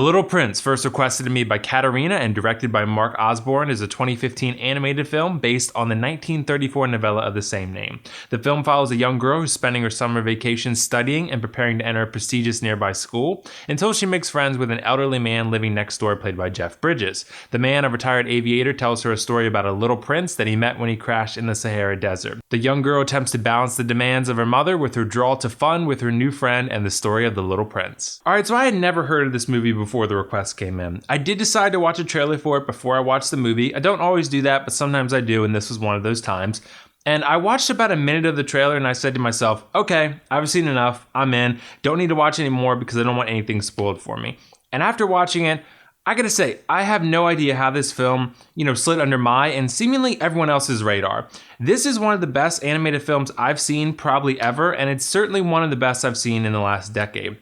Little Prince, first requested to me by Katariina and directed by Mark Osborne, is a 2015 animated film based on the 1934 novella of the same name. The film follows a young girl who's spending her summer vacation studying and preparing to enter a prestigious nearby school until she makes friends with an elderly man living next door played by Jeff Bridges. The man, a retired aviator, tells her a story about a little prince that he met when he crashed in the Sahara Desert. The young girl attempts to balance the demands of her mother with her draw to fun with her new friend and the story of the Little Prince. Alright, so I had never heard of this movie before the request came in. I did decide to watch a trailer for it before I watched the movie. I don't always do that, but sometimes I do, and this was one of those times. And I watched about a minute of the trailer and I said to myself, okay, I've seen enough, I'm in, don't need to watch anymore because I don't want anything spoiled for me. And after watching it, I gotta say, I have no idea how this film, slid under my and seemingly everyone else's radar. This is one of the best animated films I've seen probably ever, and it's certainly one of the best I've seen in the last decade.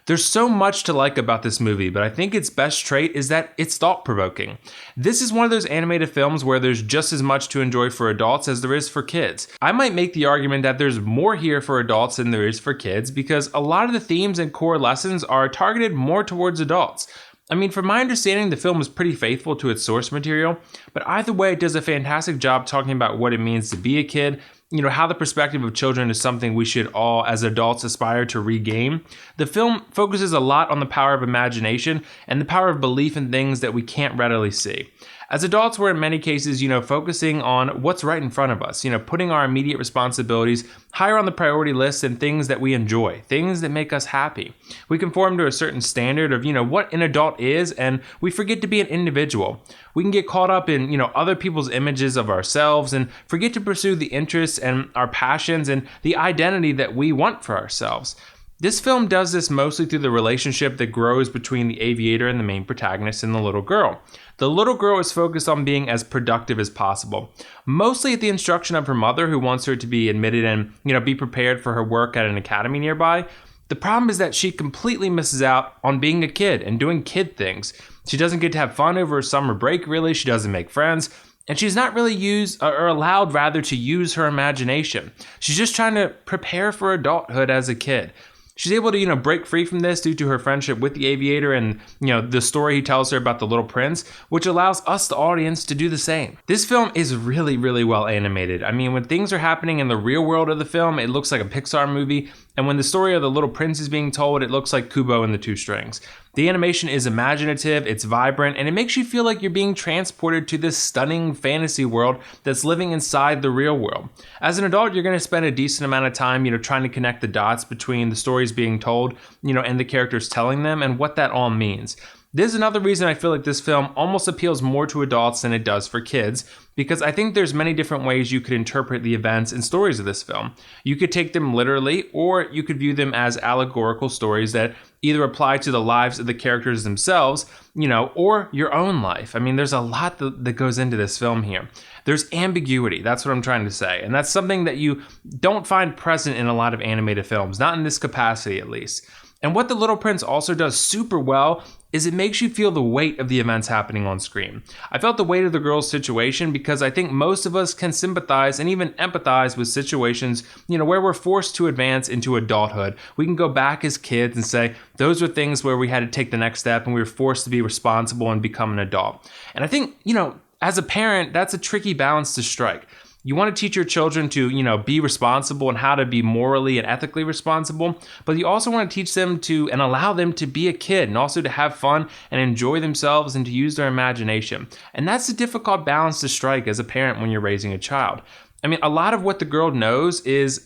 There's so much to like about this movie, but I think its best trait is that it's thought-provoking. This is one of those animated films where there's just as much to enjoy for adults as there is for kids. I might make the argument that there's more here for adults than there is for kids because a lot of the themes and core lessons are targeted more towards adults. I mean, from my understanding, the film is pretty faithful to its source material, but either way, it does a fantastic job talking about what it means to be a kid, how the perspective of children is something we should all, as adults, aspire to regain. The film focuses a lot on the power of imagination and the power of belief in things that we can't readily see. As adults, we're in many cases, focusing on what's right in front of us, putting our immediate responsibilities higher on the priority list than things that we enjoy, things that make us happy. We conform to a certain standard of, what an adult is, and we forget to be an individual. We can get caught up in, other people's images of ourselves and forget to pursue the interests and our passions and the identity that we want for ourselves. This film does this mostly through the relationship that grows between the aviator and the main protagonist and the little girl. The little girl is focused on being as productive as possible, mostly at the instruction of her mother who wants her to be admitted and, be prepared for her work at an academy nearby. The problem is that she completely misses out on being a kid and doing kid things. She doesn't get to have fun over her summer break, really. She doesn't make friends. And she's not really allowed to use her imagination. She's just trying to prepare for adulthood as a kid. She's able to, break free from this due to her friendship with the aviator and, the story he tells her about the Little Prince, which allows us, the audience, to do the same. This film is really, really well animated. I mean, when things are happening in the real world of the film, it looks like a Pixar movie. And when the story of the Little Prince is being told, it looks like Kubo and the Two Strings. The animation is imaginative, it's vibrant, and it makes you feel like you're being transported to this stunning fantasy world that's living inside the real world. As an adult, you're going to spend a decent amount of time, trying to connect the dots between the stories being told, and the characters telling them and what that all means. This is another reason I feel like this film almost appeals more to adults than it does for kids, because I think there's many different ways you could interpret the events and stories of this film. You could take them literally, or you could view them as allegorical stories that either apply to the lives of the characters themselves, or your own life. I mean, there's a lot that goes into this film here. There's ambiguity, that's what I'm trying to say, and that's something that you don't find present in a lot of animated films, not in this capacity at least. And what The Little Prince also does super well is it makes you feel the weight of the events happening on screen. I felt the weight of the girl's situation because I think most of us can sympathize and even empathize with situations, where we're forced to advance into adulthood. We can go back as kids and say, those were things where we had to take the next step and we were forced to be responsible and become an adult. And I think, as a parent, that's a tricky balance to strike. You want to teach your children to, be responsible and how to be morally and ethically responsible, but you also want to teach them to and allow them to be a kid and also to have fun and enjoy themselves and to use their imagination. And that's a difficult balance to strike as a parent when you're raising a child. I mean, a lot of what the girl knows is,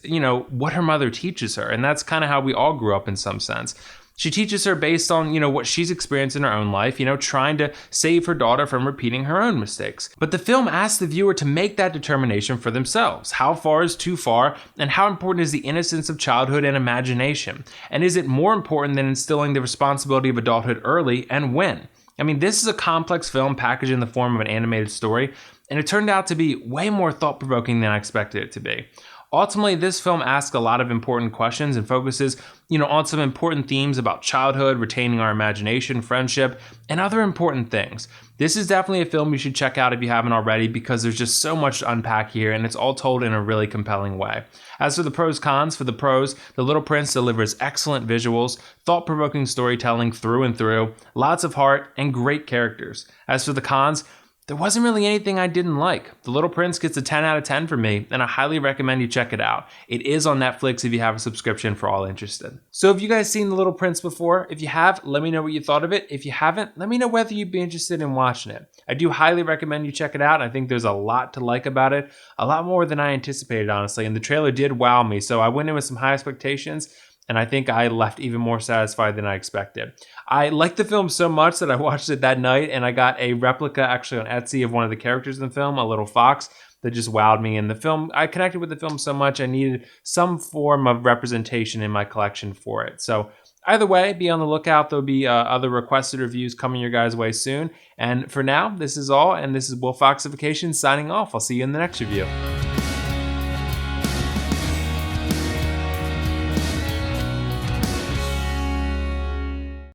what her mother teaches her, and that's kind of how we all grew up in some sense. She teaches her based on, what she's experienced in her own life, trying to save her daughter from repeating her own mistakes. But the film asks the viewer to make that determination for themselves. How far is too far, and how important is the innocence of childhood and imagination? And is it more important than instilling the responsibility of adulthood early, and when? I mean, this is a complex film packaged in the form of an animated story, and it turned out to be way more thought-provoking than I expected it to be. Ultimately, this film asks a lot of important questions and focuses, on some important themes about childhood, retaining our imagination, friendship, and other important things. This is definitely a film you should check out if you haven't already, because there's just so much to unpack here, and it's all told in a really compelling way. As for the pros cons, for the pros, The Little Prince delivers excellent visuals, thought-provoking storytelling through and through, lots of heart, and great characters. As for the cons, there wasn't really anything I didn't like. The Little Prince gets a 10 out of 10 for me, and I highly recommend you check it out. It is on Netflix if you have a subscription for all interested. So have you guys seen The Little Prince before? If you have, let me know what you thought of it. If you haven't, let me know whether you'd be interested in watching it. I do highly recommend you check it out. I think there's a lot to like about it, a lot more than I anticipated, honestly, and the trailer did wow me, so I went in with some high expectations, and I think I left even more satisfied than I expected. I liked the film so much that I watched it that night, and I got a replica actually on Etsy of one of the characters in the film, a little fox, that just wowed me. And the film, I connected with the film so much, I needed some form of representation in my collection for it. So either way, be on the lookout. There'll be other requested reviews coming your guys' way soon. And for now, this is all, and this is WillFoxification signing off. I'll see you in the next review.